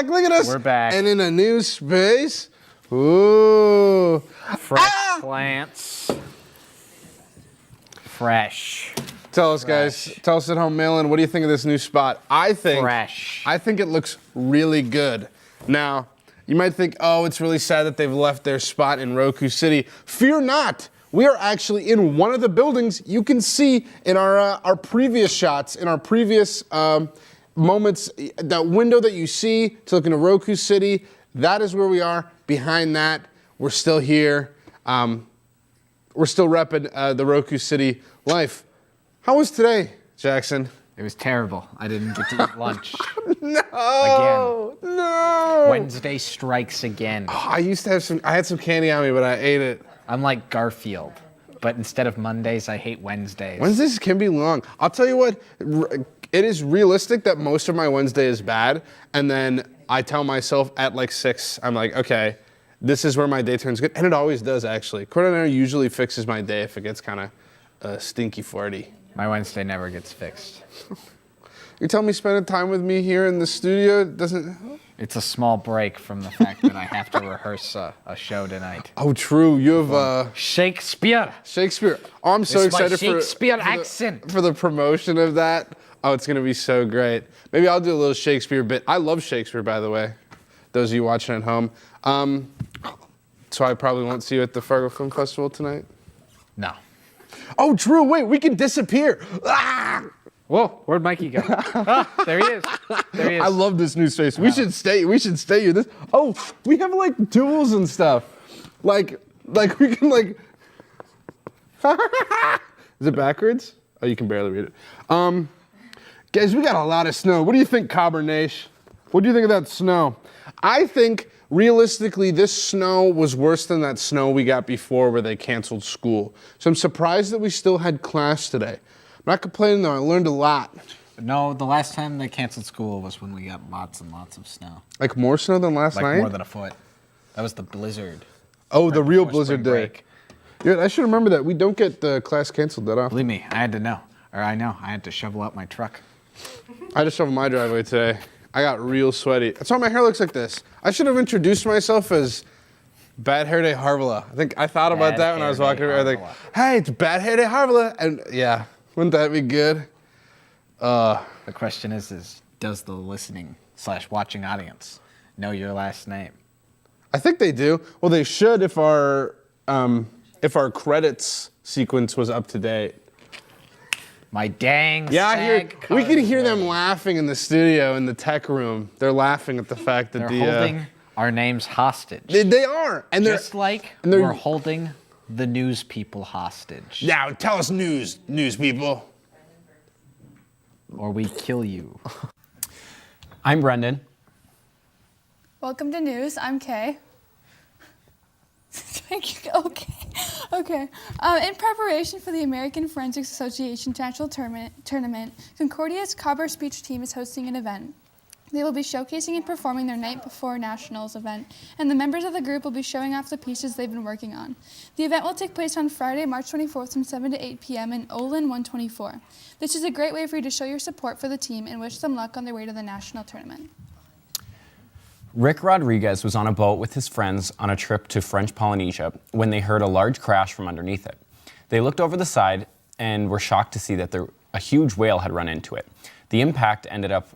Look at us. We're back. And in a new space. Ooh. Fresh plants. Fresh. Tell us, guys. Tell us at home, Malin, what do you think of this new spot? I think it looks really good. Now, you might think, oh, it's really sad that they've left their spot in Roku City. Fear not. We are actually in one of the buildings you can see in our previous shots, in our previous moments. That window that you see to look into Roku City, that is where we are. Behind that, we're still here. We're still repping the Roku City life. How was today, Jackson? It was terrible. I didn't get to eat lunch. No. Again. No. Wednesday strikes again. Oh, I had some candy on me, but I ate it. I'm like Garfield, but instead of Mondays, I hate Wednesdays. Wednesdays can be long. I'll tell you what, it is realistic that most of my Wednesday is bad, and then I tell myself at like 6, I'm like, okay, this is where my day turns good, and it always does, actually. Coordinator usually fixes my day if it gets kind of stinky farty. My Wednesday never gets fixed. You're telling me spending time with me here in the studio doesn't... It's a small break from the fact that I have to rehearse a show tonight. Oh, true. You have Shakespeare. Shakespeare. Oh, I'm so excited Shakespeare accent. For the promotion of that. Oh, it's going to be so great. Maybe I'll do a little Shakespeare bit. I love Shakespeare, by the way, those of you watching at home. So I probably won't see you at the Fargo Film Festival tonight? No. Oh, true. Wait, we can disappear. Ah! Whoa, where'd Mikey go? There he is. There he is. I love this new space. We should stay here. We have like tools and stuff. Like we can like. Is it backwards? Oh, you can barely read it. Guys, we got a lot of snow. What do you think, Cabernet? What do you think of that snow? I think realistically, this snow was worse than that snow we got before where they canceled school. So I'm surprised that we still had class today. I'm not complaining though, I learned a lot. No, the last time they canceled school was when we got lots and lots of snow. Like more snow than last night? Like more than a foot. That was the blizzard. Oh, the real blizzard day. Yeah, I should remember that. We don't get the class canceled that often. Believe me, I had to know. Or I know, I had to shovel out my truck. I just shoveled my driveway today. I got real sweaty. That's why my hair looks like this. I should have introduced myself as Bad Hair Day Harvilla. I thought about that when I was walking around. I was like, hey, it's Bad Hair Day Harvilla. And yeah, wouldn't that be good? The question is does the listening/watching audience know your last name? I think they do. Well, they should if our credits sequence was up to date. My dang we can hear them laughing in the studio in the tech room. They're laughing at the fact that they're holding our names hostage. They are, and just like we're holding the news people hostage. Now tell us news people, or we kill you. I'm Brendan. Welcome to news. I'm Kay. Okay. In preparation for the American Forensics Association National Tournament, Concordia's Cobbler Speech team is hosting an event. They will be showcasing and performing their night before nationals event, and the members of the group will be showing off the pieces they've been working on. The event will take place on Friday, March 24th from 7 to 8 p.m. in Olin 124. This is a great way for you to show your support for the team and wish them luck on their way to the national tournament. Rick Rodriguez was on a boat with his friends on a trip to French Polynesia when they heard a large crash from underneath it. They looked over the side and were shocked to see that a huge whale had run into it. The impact ended up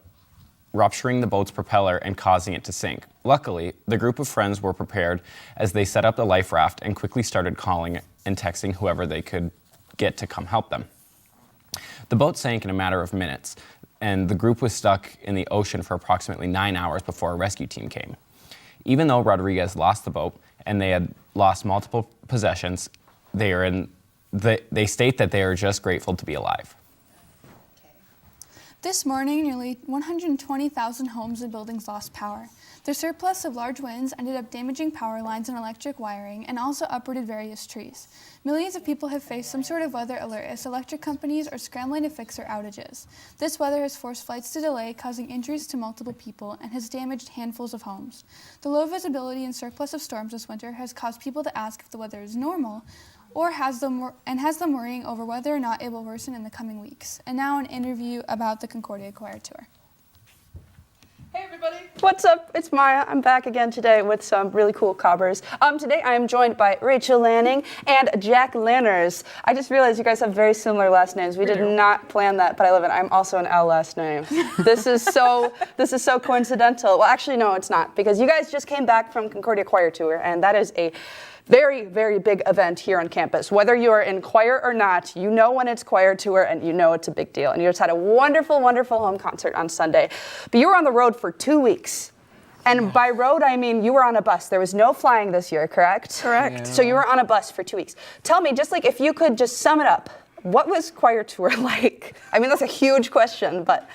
rupturing the boat's propeller and causing it to sink. Luckily, the group of friends were prepared as they set up the life raft and quickly started calling and texting whoever they could get to come help them. The boat sank in a matter of minutes, and the group was stuck in the ocean for approximately 9 hours before a rescue team came. Even though Rodriguez lost the boat and they had lost multiple possessions, they state that they are just grateful to be alive. This morning, nearly 120,000 homes and buildings lost power. The surplus of large winds ended up damaging power lines and electric wiring and also uprooted various trees. Millions of people have faced some sort of weather alert as electric companies are scrambling to fix their outages. This weather has forced flights to delay, causing injuries to multiple people, and has damaged handfuls of homes. The low visibility and surplus of storms this winter has caused people to ask if the weather is normal or has them worrying over whether or not it will worsen in the coming weeks. And now an interview about the Concordia Choir Tour. Hey Hey everybody! What's up? It's Maya. I'm back again today with some really cool cobbers. Today I am joined by Rachel Lanning and Jack Lanners. I just realized you guys have very similar last names. We did not plan that, but I love it. I'm also an L last name. This is so coincidental. Well, actually, no, it's not, because you guys just came back from Concordia Choir Tour, and that is a very, very big event here on campus. Whether you're in choir or not, you know when it's choir tour and you know it's a big deal. And you just had a wonderful, wonderful home concert on Sunday. But you were on the road for 2 weeks. And by road, I mean you were on a bus. There was no flying this year, correct? Correct. Yeah. So you were on a bus for 2 weeks. Tell me, just like if you could just sum it up, what was choir tour like? I mean, that's a huge question, but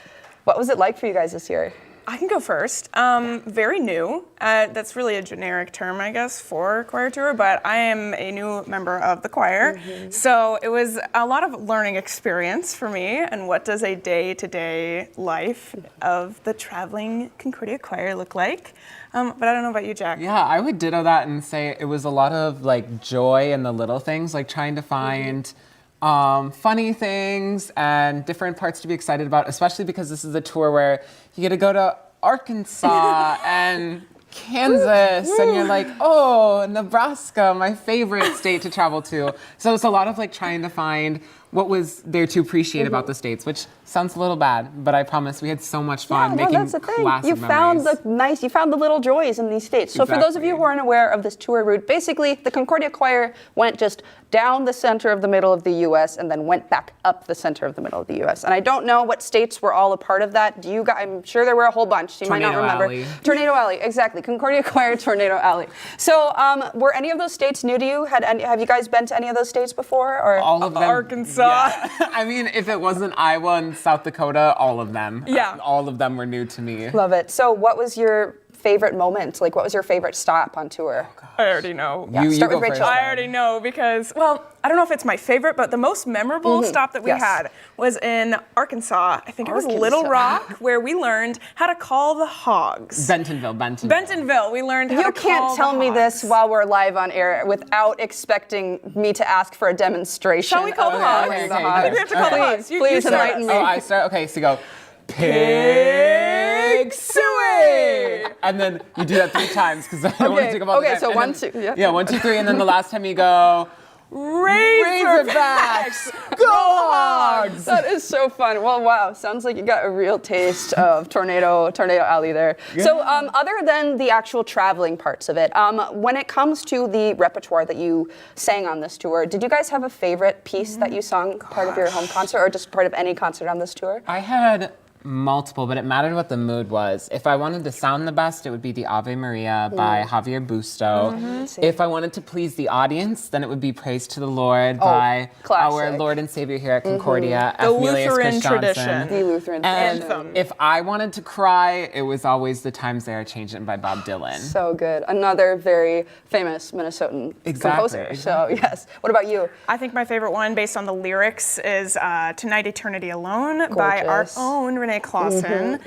what was it like for you guys this year? I can go first. Very new. That's really a generic term, I guess, for choir tour, but I am a new member of the choir. So it was a lot of learning experience for me, and what does a day-to-day life of the traveling Concordia choir look like? But I don't know about you, Jack. Yeah, I would ditto that and say it was a lot of like joy in the little things, like trying to find funny things and different parts to be excited about, especially because this is a tour where you get to go to Arkansas and Kansas, and you're like, oh, Nebraska, my favorite state to travel to. So it's a lot of like trying to find what was there to appreciate about the states, which sounds a little bad, but I promise we had so much fun making that's the thing. classic You found memories. you found the little joys in these states. So for those of you who aren't aware of this tour route, basically the Concordia Choir went just down the center of the middle of the U.S. and then went back up the center of the middle of the U.S. And I don't know what states were all a part of that. Do you guys? I'm sure there were a whole bunch. So you might not remember. Alley. Tornado Alley, exactly. Concordia Choir, Tornado Alley. So were any of those states new to you? Have you guys been to any of those states before? Or All of them. Arkansas. Yeah. I mean, if it wasn't Iowa and South Dakota, all of them. Yeah. All of them were new to me. Love it. So what was your favorite moment? Like, what was your favorite stop on tour? I already know. Yeah, You start go with Rachel. first. I already know because, well, I don't know if it's my favorite, but the most memorable stop that we Yes. had was in Arkansas. I think it was Arkansas. Little Rock, where we learned how to call the hogs. Bentonville. Bentonville, we learned how You to call can't the tell me this hogs. while we're live on air without expecting me to ask for a demonstration. Shall we call of the hogs? calling the Okay, hogs. I think we have to call the hogs. Please start enlighten us. me. Oh, I start? Okay, so you go, pig suey! And then you do that 3 times, because I don't want to take up all the Okay, time. so And 1, then- 2, yeah. Yeah, 1, 2, 3, and then the last time you go, Razorbacks! Go Hogs! That is so fun. Well, wow. Sounds like you got a real taste of Tornado Alley there. So other than the actual traveling parts of it, when it comes to the repertoire that you sang on this tour, did you guys have a favorite piece that you sung part of your home concert, or just part of any concert on this tour? I had multiple, but it mattered what the mood was. If I wanted to sound the best, it would be the Ave Maria by Javier Busto. If I wanted to please the audience, then it would be Praise to the Lord by classic. our Lord and Savior here at Concordia, The Epimelius Lutheran Christiansen. tradition. The Lutheran And tradition. if I wanted to cry, it was always The Times They Are Changing by Bob Dylan. So good. Another very famous Minnesotan composer. So yes. What about you? I think my favorite one, based on the lyrics, is Tonight Eternity Alone by our Gorgeous. own Renee Clausen.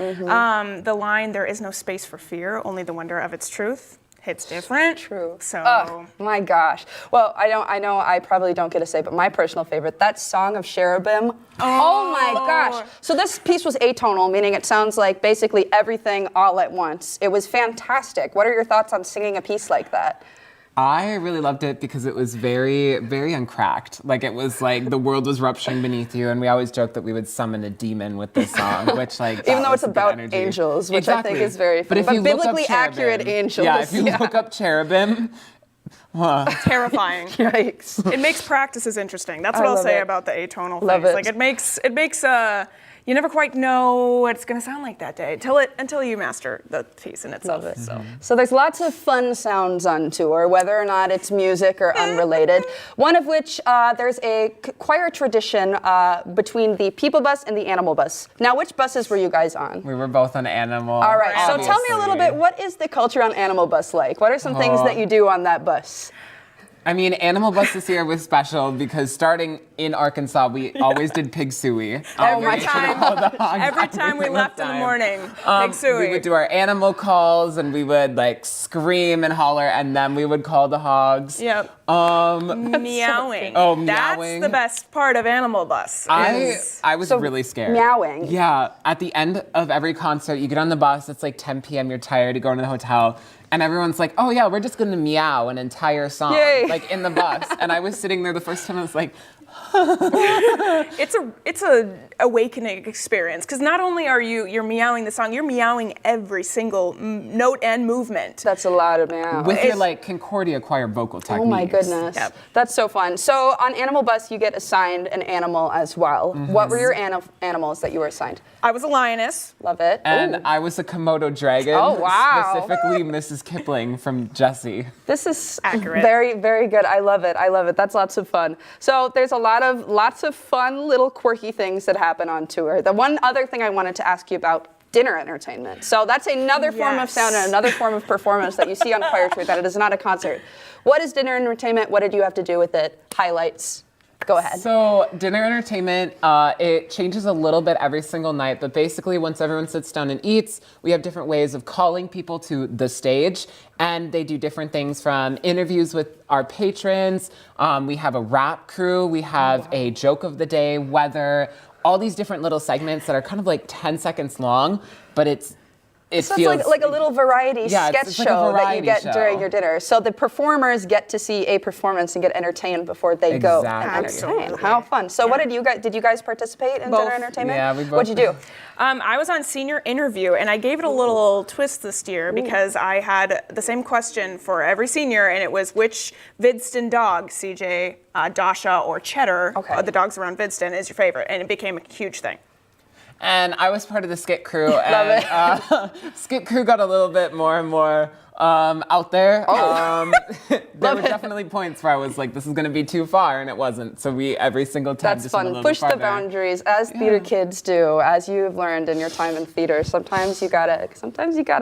The line, there is no space for fear, only the wonder of its truth, hits different. True. So, Oh my gosh. Well, I know I probably don't get to say, but my personal favorite, that song of Cherubim. Oh my gosh. So this piece was atonal, meaning it sounds like basically everything all at once. It was fantastic. What are your thoughts on singing a piece like that? I really loved it because it was very, very uncracked. Like, it was like the world was rupturing beneath you, and we always joke that we would summon a demon with this song, which, like, Even though was it's a good about energy. angels, which I think is very But funny. if But you look up biblically accurate cherubim- angels. Yeah, if you look up cherubim, terrifying. Yikes. It makes practices interesting. That's I what I'll love say it. about the atonal Love things. it. Like, it makes you never quite know what it's gonna sound like that day until you master the piece in itself. Love it. So. So there's lots of fun sounds on tour, whether or not it's music or unrelated. One of which there's a choir tradition between the people bus and the animal bus. Now, which buses were you guys on? we were both an animal. All right, so tell me a little obviously. bit, what is the culture on animal bus like? What are some things that you do on that bus? I mean, Animal Bus this year was special because starting in Arkansas, we always did pig suey. Every time we left in the morning, pig suey. We would do our animal calls and we would like scream and holler and then we would call the hogs. Yep. Meowing. Oh, That's meowing. the best part of Animal Bus. I was really scared. Meowing. Yeah. At the end of every concert, you get on the bus, it's like 10 p.m., you're tired, you go into the hotel, and everyone's like, oh yeah, we're just gonna meow an entire song. Yay. Like in the bus. And I was sitting there the first time, I was like, It's a awakening experience because not only are you're meowing the song, you're meowing every single note and movement. That's a lot of meow. with your like Concordia choir vocal techniques. Oh my goodness. Yep. That's so fun. So on Animal Bus, you get assigned an animal as well. What were your animals that you were assigned? I was a lioness. Love it. And Ooh. I was a Komodo dragon. Oh, wow. Specifically Mrs. Kipling from Jessie. This is Accurate. very, very good. I love it. I love it. That's lots of fun. So there's lots of fun little quirky things that happen on tour. The one other thing I wanted to ask you about, dinner entertainment. So that's another form of sound and another form of performance that you see on choir tour that it is not a concert. What is dinner entertainment? What did you have to do with it? Highlights. Go ahead. So dinner entertainment, it changes a little bit every single night, but basically once everyone sits down and eats, we have different ways of calling people to the stage, and they do different things from interviews with our patrons, we have a rap crew, we have a joke of the day, weather, all these different little segments that are kind of like 10 seconds long, but it So feels it's like a little variety sketch it's like a show that you variety get show. during your dinner. So the performers get to see a performance and get entertained before they go and Exactly. entertain. How fun. So what did you guys participate in Both. dinner entertainment? Yeah, we both What'd you do? I was on senior interview, and I gave it a little twist this year because I had the same question for every senior, and it was which Vidston dog, CJ, Dasha, or Cheddar, the dogs around Vidston, is your favorite, and it became a huge thing. And I was part of the skit crew, and skit crew got a little bit more and more out there. There were definitely points where I was like, this is going to be too far, and it wasn't. So we, every single time, That's just went a fun. little Push the farther. boundaries, as theater kids do, as you've learned in your time in theater. Sometimes you gotta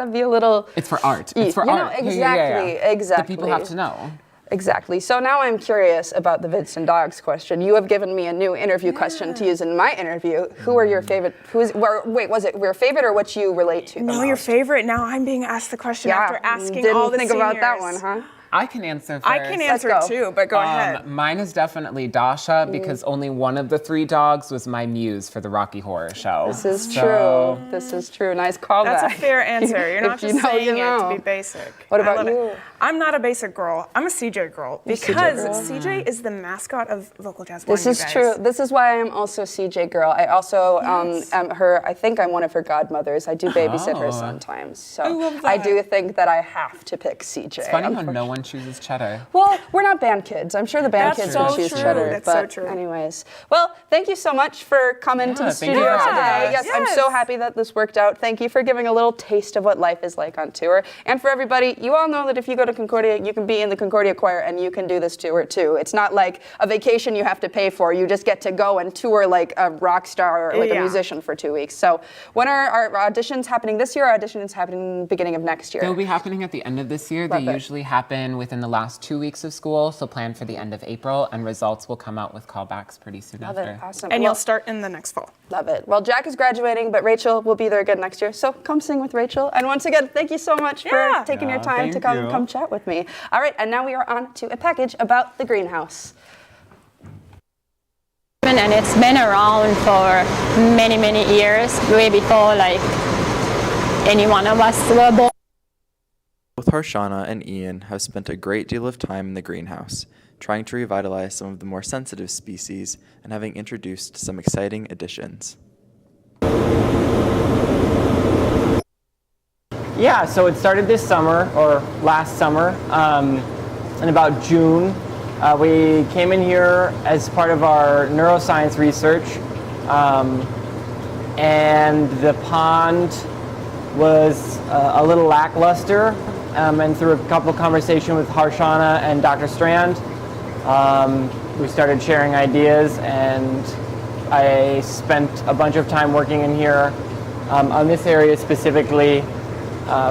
be a little. It's for art. You It's for know, art. exactly, Yeah. exactly. The people have to know. Exactly. So now I'm curious about the Vidston Dogs question. You have given me a new interview question to use in my interview. Who are your favorite? Was it your favorite or what you relate to? No, your favorite. Now I'm being asked the question after asking all the Didn't think about that one, huh? I can answer first. I can answer Let's go. too, but go ahead. Mine is definitely Dasha because only one of the three dogs was my muse for the Rocky Horror Show. This is true. This is true. Nice callback. That's a fair answer. You're not If you just know, saying you it know. to be basic. What I about love it. you? I'm not a basic girl. I'm a CJ girl because CJ is the mascot of Vocal Jazz One. This is true. This is why I'm also CJ girl. I also am her. I think I'm one of her godmothers. I do babysit her sometimes. So love I that. do think that I have to pick CJ. It's funny how no one chooses Cheddar. Well, we're not band kids. I'm sure the band That's kids so would choose true. Cheddar. That's but so true. anyways, well, thank you so much for coming to the thank studio you for today. having us. Yes, I'm so happy that this worked out. Thank you for giving a little taste of what life is like on tour. And for everybody, you all know that if you go to Concordia, you can be in the Concordia choir and you can do this tour too. It's not like a vacation you have to pay for. You just get to go and tour like a rock star or like a musician for 2 weeks. So when are our auditions happening this year? Our auditions happening beginning of next year. They'll be happening at the end of this year. Love They it. usually happen within the last 2 weeks of school, so plan for the end of April, and results will come out with callbacks pretty soon Love after. it. Awesome. And Well, you'll start in the next fall. Love it. Well, Jack is graduating, but Rachel will be there again next year. So come sing with Rachel. And once again, thank you so much for taking your time to thank you. come chat with me. All right, and now we are on to a package about the greenhouse. And it's been around for many, many years, way before like any one of us were born. Both Harshana and Ian have spent a great deal of time in the greenhouse, trying to revitalize some of the more sensitive species and having introduced some exciting additions. Yeah, so it started this summer, or last summer, in about June. We came in here as part of our neuroscience research, and the pond was a little lackluster, and through a couple of conversations with Harshana and Dr. Strand, we started sharing ideas, and I spent a bunch of time working in here on this area specifically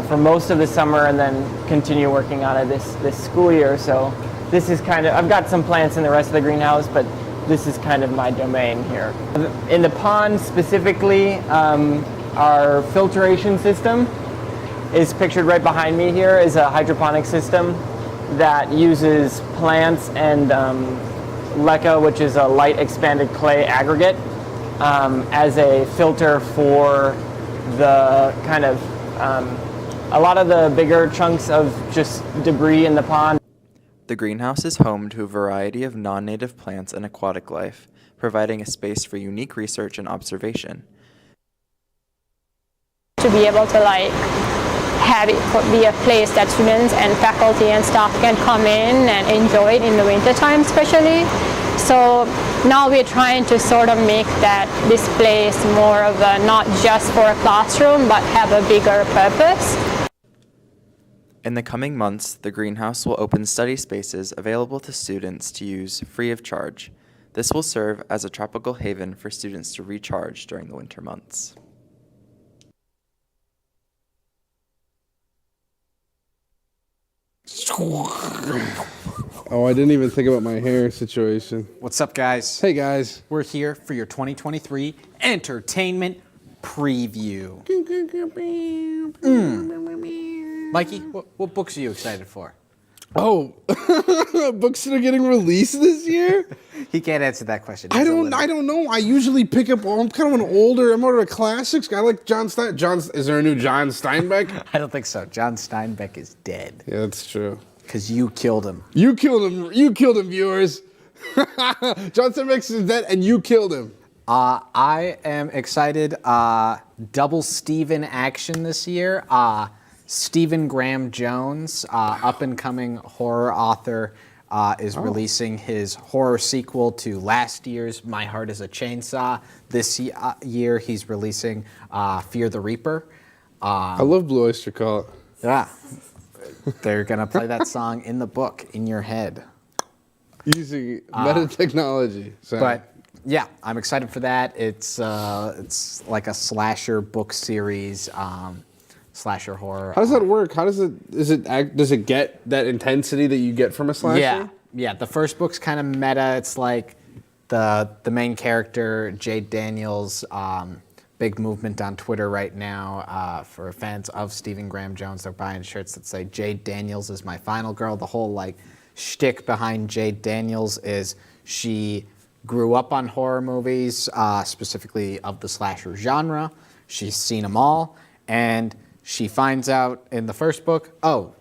for most of the summer, and then continue working on it this school year. So this is kind of, I've got some plants in the rest of the greenhouse, but this is kind of my domain here. In the pond specifically, our filtration system is pictured right behind me here, is a hydroponic system that uses plants and leca, which is a light expanded clay aggregate, as a filter for the kind of a lot of the bigger chunks of just debris in the pond. The greenhouse is home to a variety of non-native plants and aquatic life, providing a space for unique research and observation. To be able to like have it be a place that students and faculty and staff can come in and enjoy it in the wintertime especially. So now we're trying to sort of make that this place more of a not just for a classroom but have a bigger purpose. In the coming months, the greenhouse will open study spaces available to students to use free of charge. This will serve as a tropical haven for students to recharge during the winter months. Oh, I didn't even think about my hair situation. What's up, guys? Hey, guys. We're here for your 2023 entertainment preview. Mikey, what books are you excited for? Oh, books that are getting released this year? He can't answer that question. I don't know. I usually pick up. I'm kind of I'm more of a classics. I like John Stein. is there a new John Steinbeck? I don't think so. John Steinbeck is dead. Yeah, that's true. Because you killed him. You killed him. You killed him, viewers. John Steinbeck is dead, and you killed him. I am excited. Double Stephen action this year. Stephen Graham Jones, up-and-coming horror author, is releasing his horror sequel to last year's My Heart is a Chainsaw. This year he's releasing Fear the Reaper. I love Blue Oyster Cult. Yeah. They're going to play that song in the book, in your head. Using meta technology. So. But yeah, I'm excited for that. It's like a slasher book series. Slasher horror. How does that work? How does it does it get that intensity that you get from a slasher? Yeah. The first book's kind of meta. It's like the main character, Jade Daniels. Big movement on Twitter right now for fans of Stephen Graham Jones. They're buying shirts that say Jade Daniels is my final girl. The whole like shtick behind Jade Daniels is she grew up on horror movies, specifically of the slasher genre. She's seen them all, and she finds out in the first book, oh,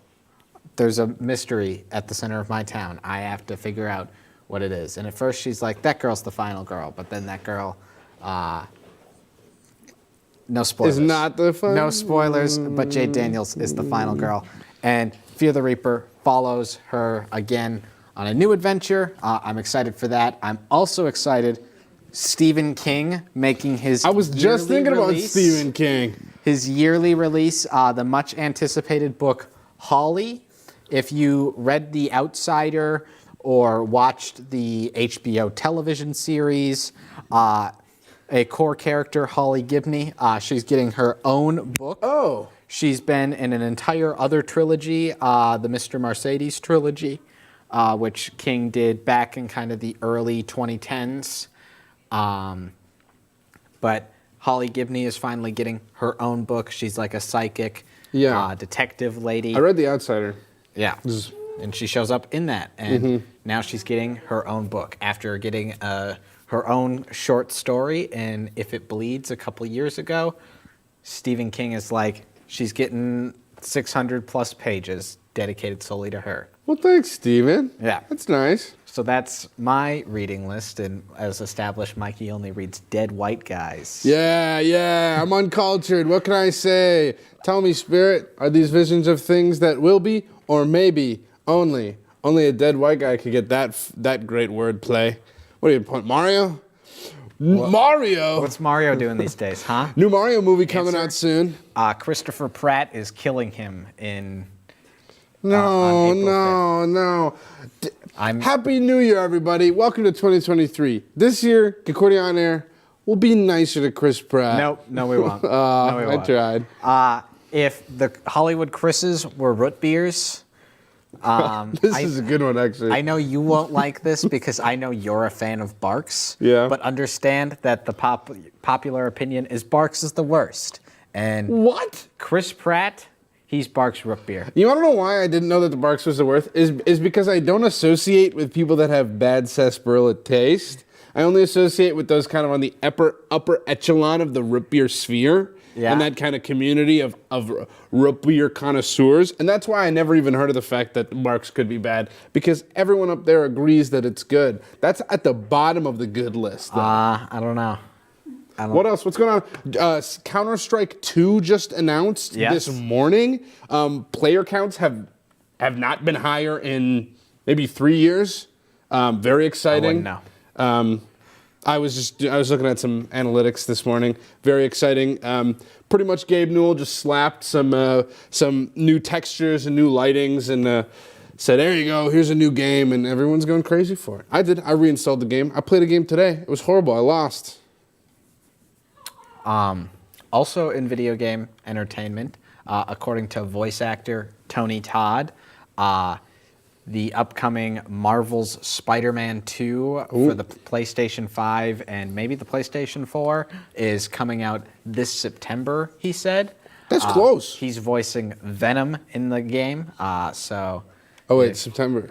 there's a mystery at the center of my town. I have to figure out what it is. And at first she's like, that girl's the final girl. But then that girl, no spoilers. Is not the final? No spoilers, but Jade Daniels is the final girl. And Fear the Reaper follows her again on a new adventure. I'm excited for that. I'm also excited, Stephen King making his I was just thinking about Stephen King. His yearly release, the much anticipated book, Holly. If you read The Outsider or watched the HBO television series, a core character, Holly Gibney, she's getting her own book. Oh. She's been in an entire other trilogy, the Mr. Mercedes trilogy, which King did back in kind of the early 2010s. But Holly Gibney is finally getting her own book. She's like a psychic detective lady. I read The Outsider. Yeah. And she shows up in that. And now she's getting her own book after getting her own short story in If It Bleeds a couple years ago. Stephen King is like, she's getting 600 plus pages dedicated solely to her. Well, thanks, Stephen. Yeah. That's nice. So that's my reading list, and as established, Mikey only reads dead white guys. Yeah, I'm uncultured. What can I say? Tell me, Spirit, are these visions of things that will be, or maybe only a dead white guy could get that great wordplay? What do you point, Mario? Mario? What's Mario doing these days, huh? New Mario movie coming out soon. Christopher Pratt is killing him in... No. Happy New Year, everybody. Welcome to 2023. This year, Concordia On Air will be nicer to Chris Pratt. No, we won't. I tried. If the Hollywood Chris's were root beers, This is a good one, actually. I know you won't like this because I know you're a fan of Barks. Yeah. But understand that the popular opinion is Barks is the worst. And What? Chris Pratt, he's Barks root beer. You want to know why I didn't know that the Barks was the worst? Is because I don't associate with people that have bad sarsaparilla taste. I only associate with those kind of on the upper echelon of the root beer sphere. Yeah. And that kind of community of root beer connoisseurs. And that's why I never even heard of the fact that Barks could be bad, because everyone up there agrees that it's good. That's at the bottom of the good list. I don't know. What else? What's going on? Counter-Strike 2 just announced this morning. Player counts have not been higher in maybe 3 years. Very exciting. I wouldn't know. I was looking at some analytics this morning. Very exciting. Pretty much Gabe Newell just slapped some new textures and new lightings and said, "There you go. Here's a new game," and everyone's going crazy for it. I did. I reinstalled the game. I played a game today. It was horrible. I lost. Also in video game entertainment, according to voice actor Tony Todd, the upcoming Marvel's Spider-Man 2 for the PlayStation 5 and maybe the PlayStation 4 is coming out this September, he said. That's close. He's voicing Venom in the game, so... Oh, wait, September.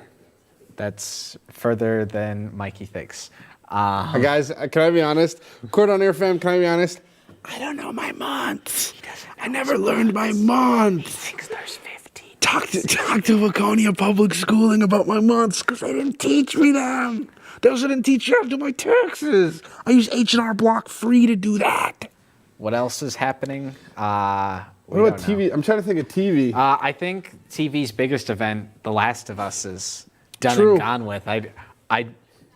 That's further than Mikey thinks. Guys, can I be honest? Cordon Air fam, can I be honest? I don't know my months. I never learned my months. He thinks there's 50. Talk to Waconia Public Schooling about my months because they didn't teach me them. They also didn't teach you how to do my taxes. I use H&R Block free to do that. What else is happening? What about TV? I'm trying to think of TV. I think TV's biggest event, The Last of Us, is done True. and gone with.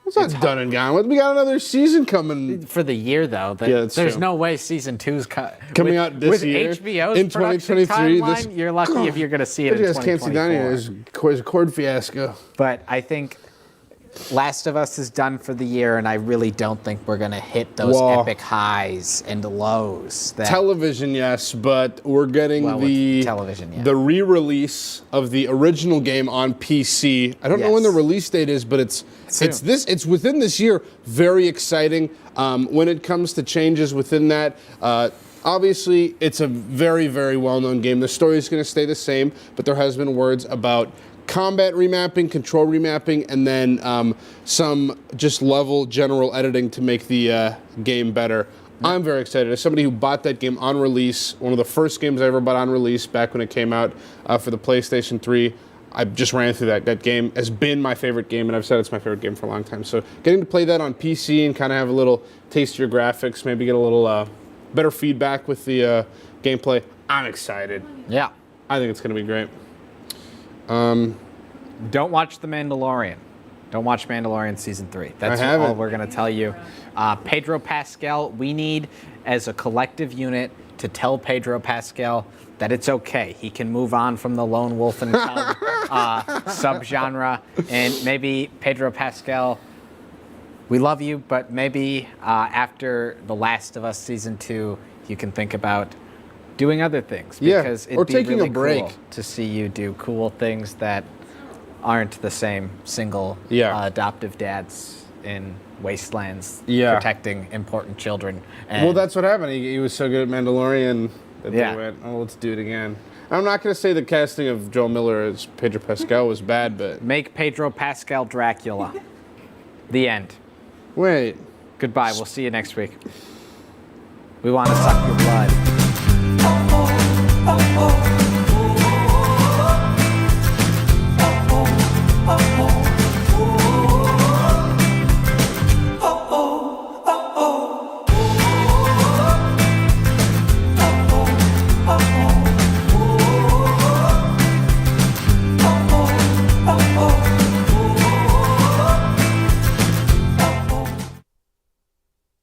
It's not done and gone with. We got another season coming. For the year, though. Yeah, that's there's true. no way season 2's coming out this year. With HBO's in production 2023. timeline, you're lucky if you're going to see it in You guys can't see down here. 2024. There's a chord fiasco. But I think Last of Us is done for the year, and I really don't think we're going to hit those epic highs and lows. Television, yes, but we're getting the re-release of the original game on PC. I don't know when the release date is, but it's within this year. Very exciting. When it comes to changes within that, obviously it's a very, very well-known game. The story is going to stay the same, but there has been words about combat remapping, control remapping, and then some just level general editing to make the game better. I'm very excited. As somebody who bought that game on release, one of the first games I ever bought on release back when it came out for the PlayStation 3, I just ran through that. That game has been my favorite game, and I've said it's my favorite game for a long time. So getting to play that on PC and kind of have a little taste of your graphics, maybe get a little better feedback with the gameplay, I'm excited. Yeah. I think it's going to be great. Don't watch The Mandalorian. Don't watch Mandalorian Season 3. That's all we're going to tell you. Pedro Pascal, we need, as a collective unit, to tell Pedro Pascal that it's okay. He can move on from the lone wolf and cub subgenre. And maybe, Pedro Pascal, we love you, but maybe after The Last of Us Season 2, you can think about doing other things. Because it'd be taking really a break. cool to see you do cool things that aren't the same single adoptive dads in wastelands protecting important children. And well, that's what happened. He was so good at Mandalorian that they went, oh, let's do it again. I'm not going to say the casting of Joel Miller as Pedro Pascal was bad, but... Make Pedro Pascal Dracula. The end. Wait. Goodbye. We'll see you next week. We want to suck your blood.